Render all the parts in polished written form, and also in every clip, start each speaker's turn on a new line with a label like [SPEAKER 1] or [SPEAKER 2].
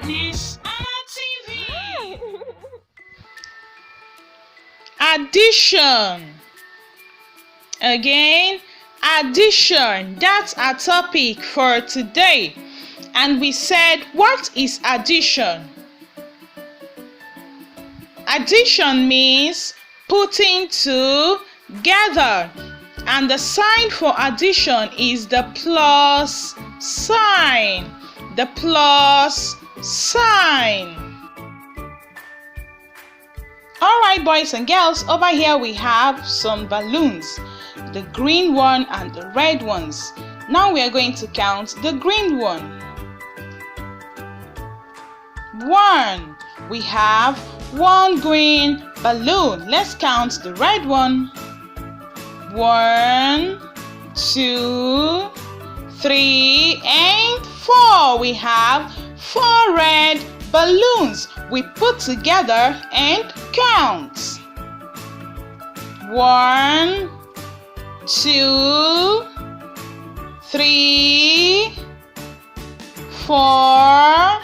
[SPEAKER 1] Ness-ana TV. Addition. Again, addition. That's our topic for today. And we said, what is addition? Addition means putting together. And the sign for addition is the plus sign. The plus sign. Alright, boys and girls, over here we have some balloons. The green one and the red ones. Now we are going to count the green one. 1. We have one green balloon. Let's count the red one. 1, 2, 3, and 4. We have 4 red balloons. We put together and count. 1, 2, 3, 4,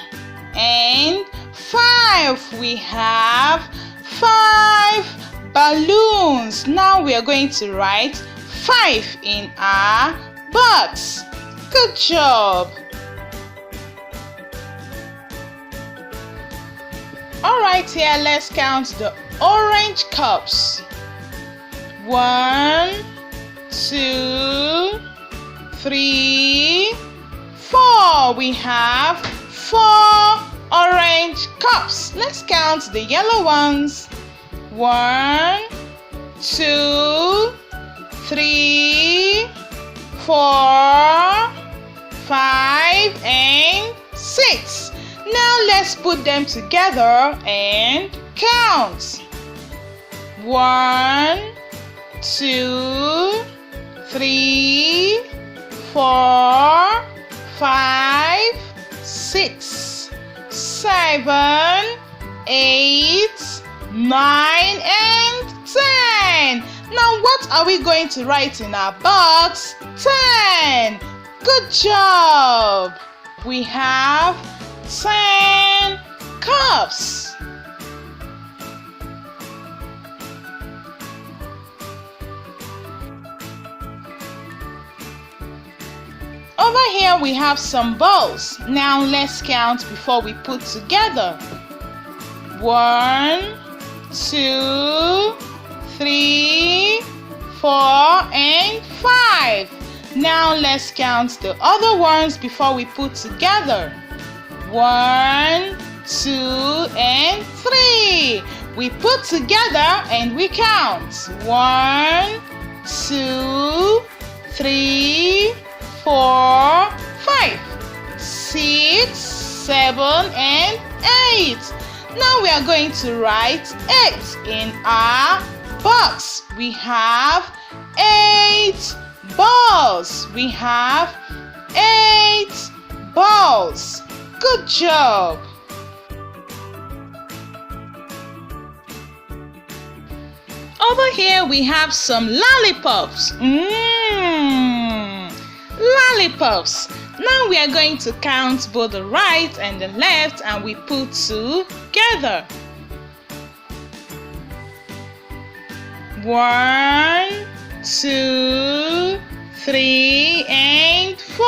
[SPEAKER 1] and 5. We have 5 balloons. Now we are going to write 5 in our box. Good job. Alright, here let's count the orange cups. 1, 2, 3, 4. We have 4 orange cups. Let's count the yellow ones. 1, 2, 3, 4, 5, and 6. Now let's put them together and count. 1, 2, 3, 4, 5, 6, 7, 8, 9, and 10. Now what are we going to write in our box? 10. Good job. We have 10 cups. Over here we have some balls. Now let's count before we put together. 1, 2, 3, 4, and 5. Now let's count the other ones before we put together. 1, 2, and 3. We put together and we count. 1, 2, 3, 4, 5, 6, 7, and 8. Now we are going to write 8 in our box. We have 8 balls. We have 8 balls. Good job. Over here we have some lollipops. Lollipops. Now we are going to count both the right and the left and we put together. 1, 2, 3, and 4.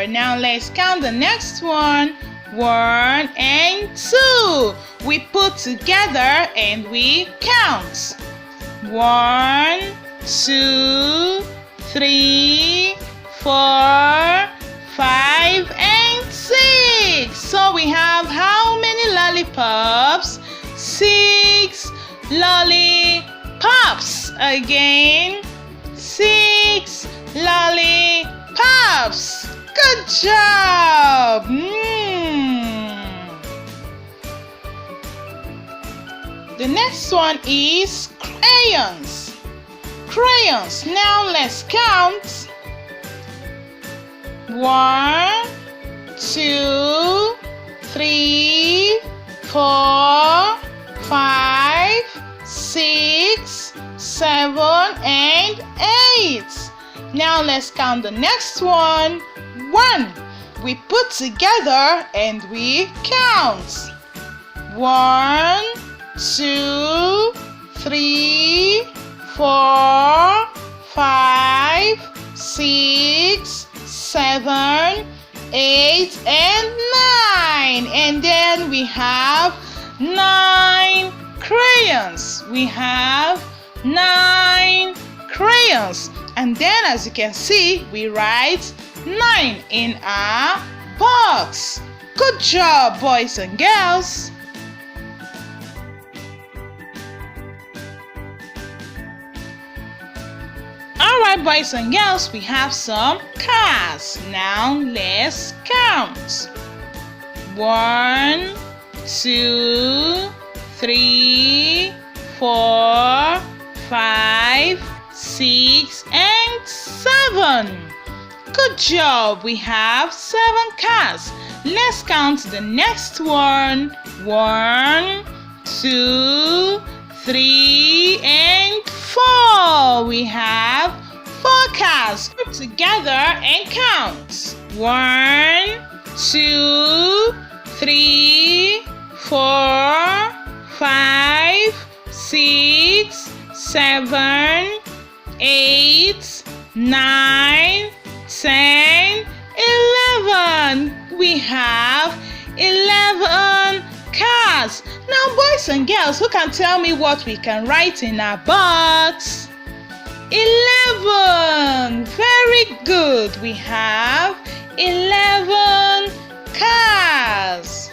[SPEAKER 1] Now let's count the next one. 1 and 2. We put together and we count. 1, 2, 3, 4, 5, and 6. So we have how many lollipops? 6 lollipops. Again, 6 lollipops. Good job. The next one is crayons. Crayons. Now let's count. 1, 2, 3, 4, 5, 6, 7, and 8. Now let's count the next one. 1. We put together and we count. 1, 2, 3, 4, 5, 6, 7, 8, and 9. And then we have 9 crayons. We have 9 crayons. And then, as you can see, we write 9 in our box. Good job, boys and girls. Alright, boys and girls, we have some cars. Now let's count. 1, 2, 3, 4, 5, 6, and 7. Good job, we have 7 cars. Let's count the next one. 1, 2, 3, and 4. We have 4 cars. Put together and count. 1, 2, 3, 4, 5, 6, 7, 8, 9, 10, 11. We have 11 cars. Now, boys and girls, who can tell me what we can write in our box? 11. Very good. We have 11 cars.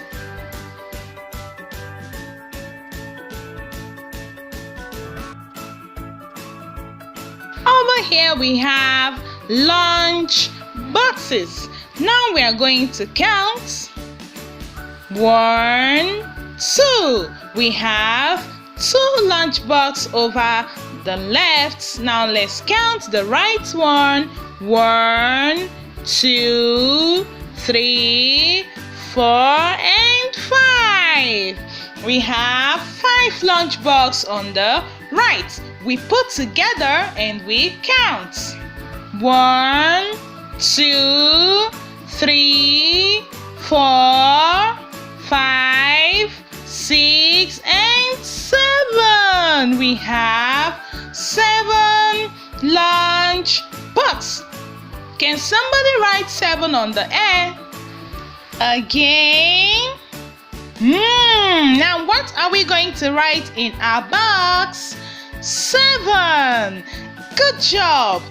[SPEAKER 1] Over here we have lunch boxes. Now we are going to count. 1, 2. We have 2 lunch boxes over the left. Now let's count the right one. 1, 2, 3, 4, and 5. We have 5 lunch boxes on the right. We put together and we count. 1, 2, 3, 4, 5, 6, and 7. We have 7 lunch boxes. Can somebody write 7 on the air? Again. Now what are we going to write in our box? 7. Good job.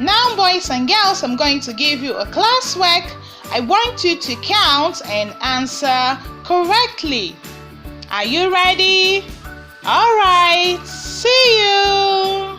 [SPEAKER 1] Now, boys and girls, I'm going to give you a classwork. I want you to count and answer correctly. Are you ready? All right, see you.